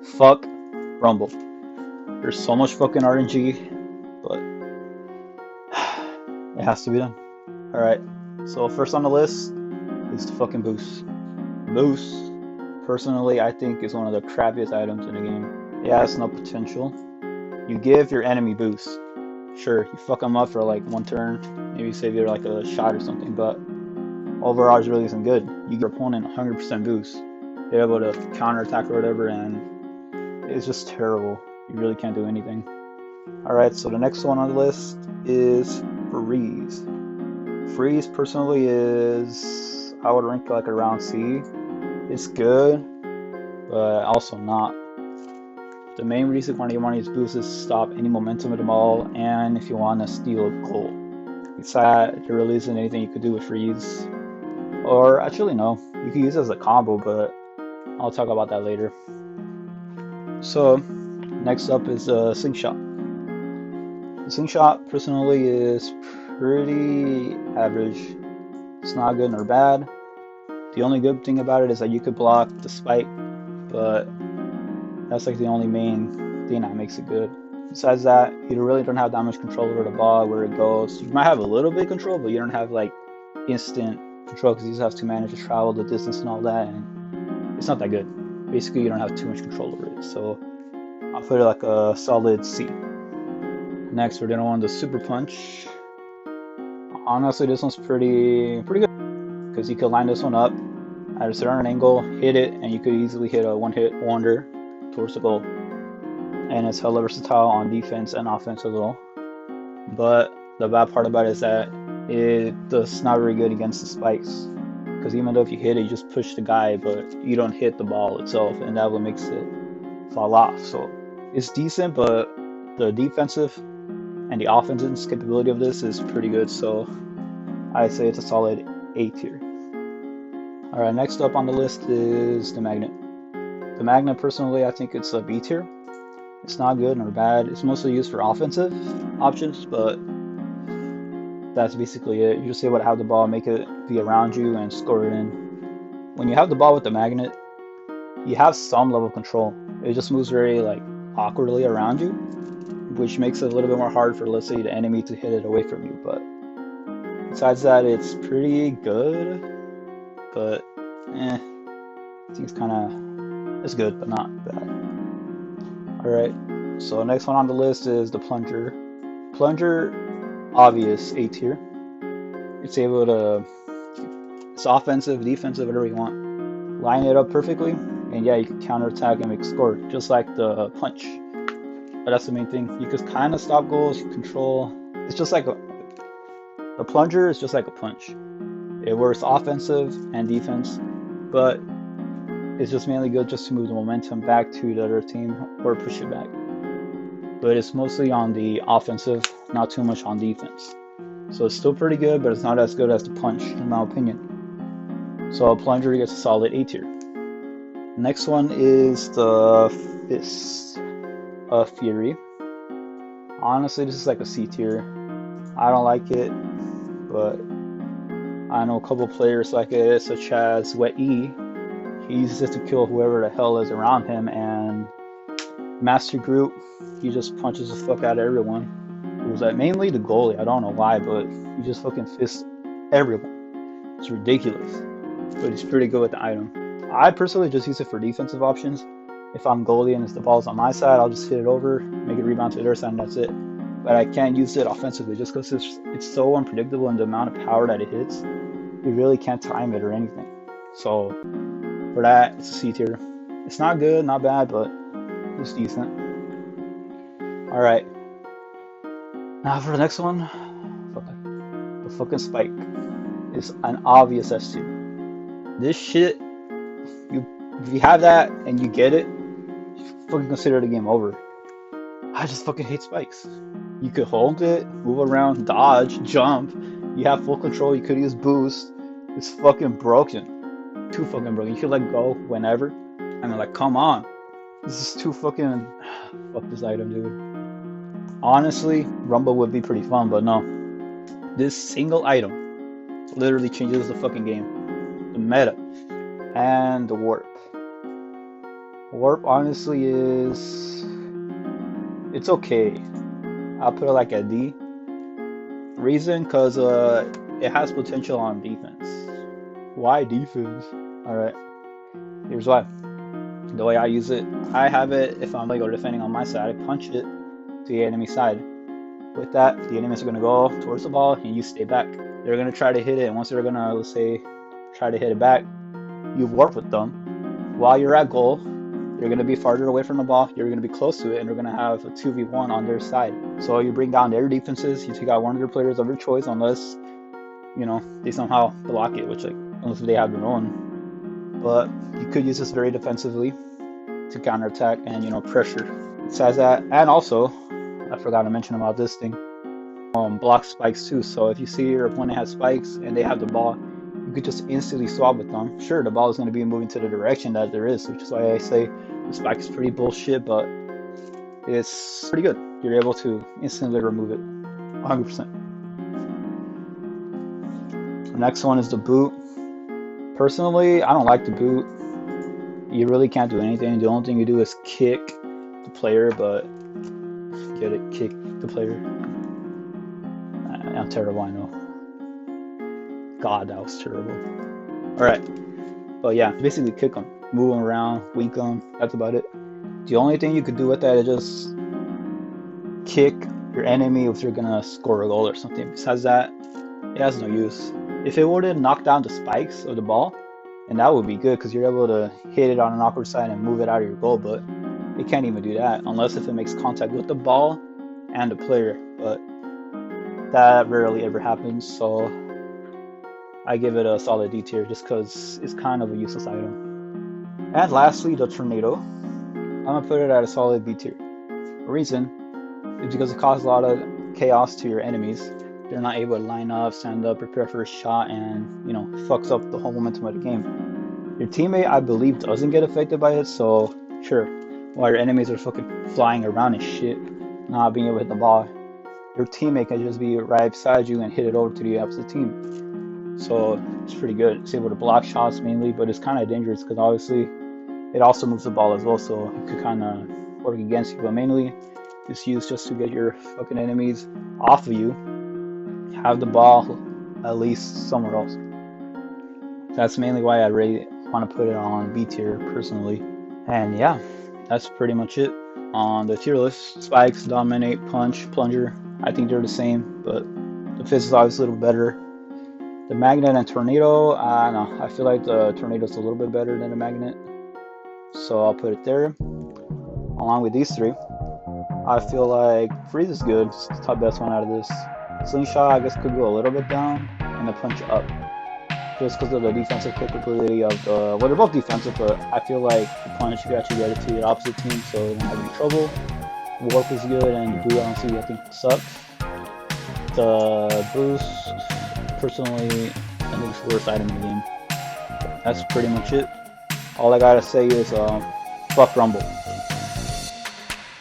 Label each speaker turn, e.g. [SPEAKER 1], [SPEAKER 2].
[SPEAKER 1] Fuck Rumble. There's so much fucking RNG, but it has to be done. Alright, so first on the list is the fucking boost. Boost, personally, I think is one of the crappiest items in the game. It has no potential. You give your enemy boost. Sure, you fuck them up for like one turn, maybe save you like a shot or something, but overall it really isn't good. You give your opponent 100% boost. They're able to counterattack or whatever, and it's just terrible. You really can't do anything. Alright, so the next one on the list is Freeze. Freeze personally is, I would rank like around C. It's good, but also not. The main reason why you want to use boost is to stop any momentum of the ball, and if you want to steal gold. Besides that, there really isn't anything you could do with Freeze. Or actually no, you can use it as a combo, but I'll talk about that later. So next up is Slingshot. The Slingshot personally is pretty average. It's not good nor bad. The only good thing about it is that you could block the spike, but that's like the only main thing that makes it good. Besides that, you really don't have that much control over the ball, where it goes. You might have a little bit of control, but you don't have like instant control because you just have to manage to travel the distance and all that, and it's not that good. Basically, you don't have too much control over it, so I'll put it like a solid C. Next, we're gonna want the Super Punch. Honestly, this one's pretty good because you could line this one up at a certain angle, hit it, and you could easily hit a one-hit wonder towards the goal. And it's hella versatile on defense and offense as well. But the bad part about it is that it's not very good against the spikes, because even though if you hit it, you just push the guy, but you don't hit the ball itself, and that what makes it fall off. So it's decent, but the defensive and the offensive capability of this is pretty good, so I'd say it's a solid A tier. Alright, next up on the list is the Magnet. The Magnet, personally, I think it's a B tier. It's not good nor bad. It's mostly used for offensive options, but that's basically it. You just able to have the ball, make it be around you, and score it in. When you have the ball with the Magnet, you have some level of control. It just moves very like awkwardly around you, which makes it a little bit more hard for, let's say, the enemy to hit it away from you. But besides that, it's pretty good, but I think it's good, but not bad. Alright, so next one on the list is the Plunger. Plunger, obvious A tier. It's able to, it's offensive, defensive, whatever you want. Line it up perfectly, and yeah, you can counterattack and make score, just like the Punch. But that's the main thing. You can kind of stop goals, you control. It's just like the Plunger is just like a punch. It works offensive and defense, but it's just mainly good just to move the momentum back to the other team or push it back. But it's mostly on the offensive, not too much on defense. So it's still pretty good, but it's not as good as the Punch, in my opinion. So Plunger gets a solid A tier. Next one is the Fist of Fury. Honestly, this is like a C tier. I don't like it, but I know a couple players like it, such as Wet E. He uses it to kill whoever the hell is around him, and Master Group, he just punches the fuck out of everyone. It was like mainly the goalie, I don't know why, but he just fucking fists everyone. It's ridiculous, but he's pretty good with the item. I personally just use it for defensive options. If I'm goalie and the ball's on my side, I'll just hit it over, make it rebound to their side, and that's it. But I can't use it offensively just because it's so unpredictable in the amount of power that it hits. You really can't time it or anything. So for that, it's a C tier. It's not good, not bad, but it's decent. Alright. Now for the next one, the fucking Spike is an obvious S tier. This shit, if you have that and you get it, you fucking consider the game over. I just fucking hate spikes. You could hold it, move around, dodge, jump. You have full control. You could use boost. It's fucking broken. Too fucking broken. You could let go whenever. And I'm like, come on. This is too fucking... Fuck this item, dude. Honestly, Rumble would be pretty fun, but no. This single item literally changes the fucking game. The meta. And the warp. Warp honestly is, it's okay. I'll put it like a D. Reason, cause it has potential on defense. Why defense? All right, here's why. The way I use it, I have it if I'm like defending on my side, I punch it to the enemy side. With that, the enemies are gonna go towards the ball and you stay back. They're gonna try to hit it, and once they're gonna, let's say, try to hit it back, you warp with them. While you're at goal, you're gonna be farther away from the ball, you're gonna be close to it, and they're gonna have a 2v1 on their side. So you bring down their defenses, you take out one of their players of your choice, unless, you know, they somehow block it, which, like, unless they have their own. But you could use this very defensively to counterattack and, you know, pressure. Besides that, and also, I forgot to mention about this thing, block spikes too. So if you see your opponent has spikes and they have the ball, you could just instantly swap with them. Sure, the ball is going to be moving to the direction that there is, which is why I say the spike is pretty bullshit, but it's pretty good. You're able to instantly remove it 100%. The next one is the boot. Personally, I don't like the boot. You really can't do anything. The only thing you do is kick the player, but get it, kick the player. I'm terrible, I know. God, that was terrible. Alright, but yeah, basically kick them, move them around, weak them, that's about it. The only thing you could do with that is just kick your enemy if you're gonna score a goal or something. Besides that, it has no use. If it would have knocked down the spikes of the ball, and that would be good because you're able to hit it on an awkward side and move it out of your goal, but it can't even do that unless if it makes contact with the ball and the player, but that rarely ever happens, so I give it a solid D tier just because it's kind of a useless item. And lastly, the tornado. I'm gonna put it at a solid B tier. The reason is because it causes a lot of chaos to your enemies. They're not able to line up, stand up, prepare for a shot, and, you know, fucks up the whole momentum of the game. Your teammate, I believe, doesn't get affected by it, so sure, while your enemies are fucking flying around and shit, not being able to hit the ball, your teammate can just be right beside you and hit it over to the opposite team. So it's pretty good. It's able to block shots mainly, but it's kind of dangerous because obviously it also moves the ball as well, so it could kind of work against you. But mainly it's used just to get your fucking enemies off of you, have the ball at least somewhere else. That's mainly why I really want to put it on B tier personally. And yeah, that's pretty much it on the tier list. Spikes, dominate, punch, plunger, I think they're the same, but the fizz is obviously a little better. The magnet and tornado, I don't know, I feel like the tornado is a little bit better than the magnet, so I'll put it there. Along with these three, I feel like freeze is good. It's the top best one out of this. Slingshot, I guess, could go a little bit down, and the punch up, just because of the defensive capability of the, well, they're both defensive, but I feel like the punch, you actually get it to your opposite team, so you don't have any trouble. Warp is good, and the boot, honestly, I think sucks. The boost, personally, I think it's the worst item in the game. That's pretty much it. All I gotta say is, fuck Rumble.